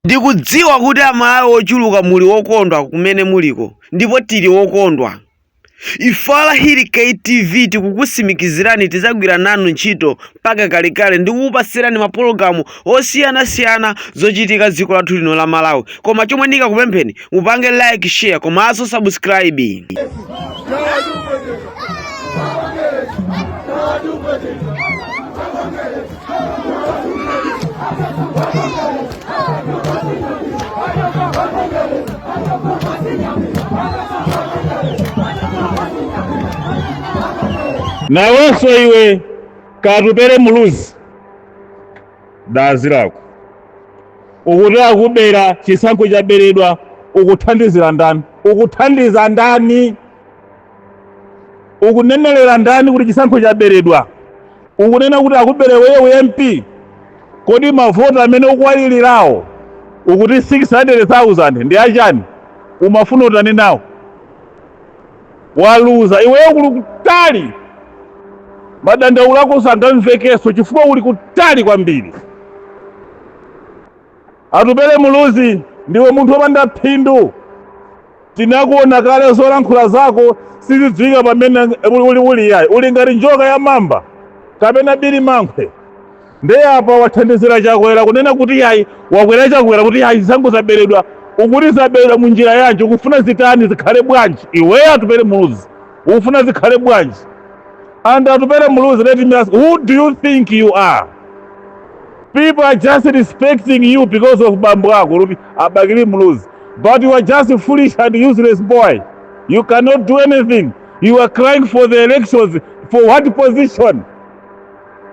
Ndikudziwa kuti amalawi ochuluka muli wokondwa kumene muliko, ndipo tili wokondwa. Ifala hili KTV tikukusimikizirani tizagwira nanu ntchito mpaka kalekale ndi kukupasirani mapulogalamu osiyanasiyana zochitika dziko lathu lino la Malawi. Koma chomwe ndikakupempheni mupange like, share komanso subscribe. Nawenso iwe katupere muluzi dazi lako ukuti akubera chisankho chaberedwa ukuthandizira ndani? Ukuthandiza ndani? Ukunenelera ndani kuti chisankho chaberedwa? Ukunena kuti akubere wewe MP? Kodi mavota amene ukuwalirirawo ukuti 600,000 ndi achani? Umafuna utani nawo? Waluza iweyo kuli kutali. Madandaulo ako sangamvekeso chifukwa uli kutali kwambiri. Atupere muluzi ndiwe munthu wopanda phindu. Tinakuona kale zolankhula zako sizidziwika pamene uli yayi. Uli ngati njoka ya mamba kapena bili mankwe. Ndiye apa wathandizira chakwera kunena kuti yayi wakwera chakwera kuti yayi zangu zaberedwa. Ukuti zaberedwa munjira yanji ukufuna zitani zikhale bwanji? Iweyo atupere muluzi ukufuna zikhale bwanji? And atupere muluzi, let me ask, who do you think you are? People are just respecting you because of bambu wako abagiri muluzi. But you are just a foolish and useless boy. You cannot do anything. You are crying for the elections. For what position?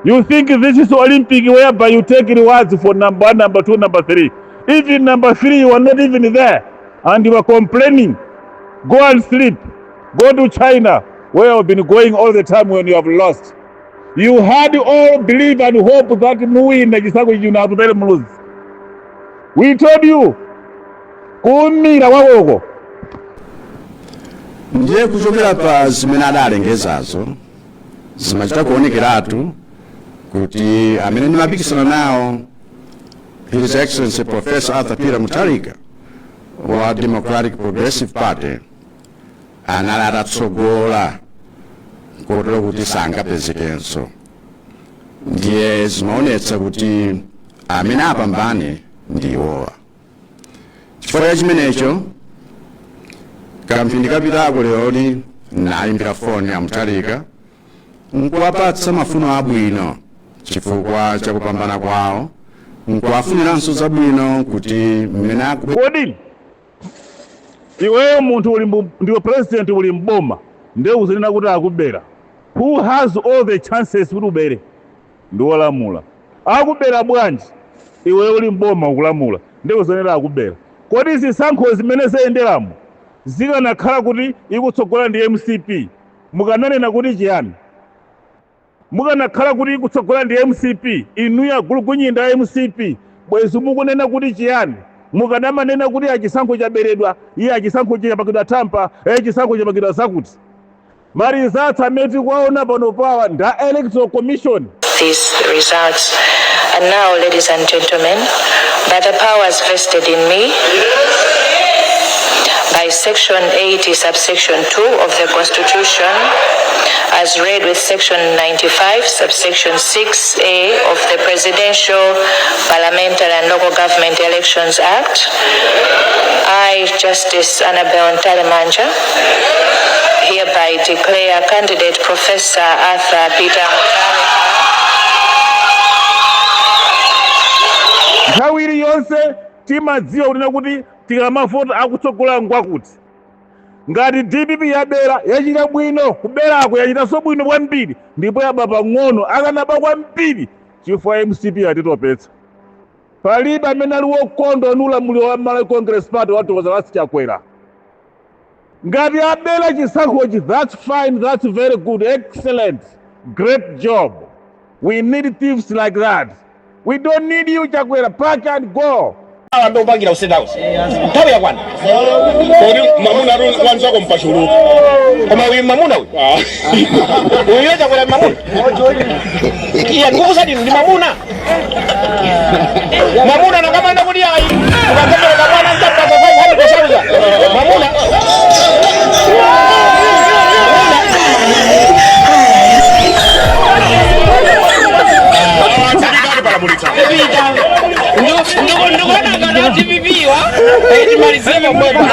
You think this is Olympic whereby you take rewards for number 1, number 2, number 3. Even number 3 you are not even there. And you are complaining. Go and sleep. Go to China, where you have been going all the time when you have lost. You had all believe and hope that Mui Najisago you have very muluzi. We told you, kumira wawoko. Ndiye kuchokera pa zimene adalengezazo zimachita kuonekeratu kuti amene ndimapikisana nawo His Excellency Professor Arthur Peter Mutharika wa Democratic Progressive Party anali atatsogola kotero kuti sangapezekenso. Ndiye zimaonetsa kuti amene apambane ndiwowa. Chifukwa cha chimenecho kamphindi kapitako leoni nayimbira foni ya Mutharika nkuwapatsa mafuno abwino chifukwa cha kupambana kwawo, nkuwafuniranso zabwino kuti mmene kodi iweyo munthu ndiwe president uli mboma ndiye kuzinena kuti akubera. Who has all the chances kuti ubere? Ndiwolamula. Akubera bwanji iweyo uli mboma ukulamula ndiye kuzinena akubera. Kodi zisankho zimene zayenderamo zikanakhala kuti ikutsogola ndi MCP mukananena kuti chiyani? Mukanakhala kuti ikutsogola ndi MCP inuya gulugunyinda MCP bwezi mukunena kuti chiyani? Mukanamanena kuti achisankho chaberedwa iye achisankho chapakidwa tampa chisankho chapakidwa zakuti. Ma results ameti kwaona pano pawa nda electoral commission. These results. And now, ladies and gentlemen, by the powers vested in me by Section 80, subsection 2 of the Constitution, as read with Section 95, subsection 6A of the Presidential, Parliamentary and Local Government Elections Act, I, Justice Annabel Ntalemanja, hereby declare candidate Professor Arthur Peter Mutharika. Nthawi yonse timadziwa kunena kuti tikamavota akutsogola ngwakuti. Ngati DPP yabera yachita bwino kuberako yachitanso bwino kwambiri ndipo yaba pang'ono akanaba kwambiri chifukwa MCP atitopetsa. Palibe amene ali wokondwa ndi ulamuliro wa Malawi Congress Party watokoza lasi chakwera. Ngati abera chisankhochi, that's fine, that's very good, excellent, great job. We need thieves like that. We don't need you chakwera, pack and go. Ando upangira usenda usi. Tawe ya kwana. Kodi mamuna ru wanza ko mpashuru. Koma wi mamuna wi. Uyo chakwera mamuna. Iya nguvu sadi ni mamuna. Mamuna na kama ndo kodi ai. palamulitsa ndikuona kana tipipiwa timalizemo mwema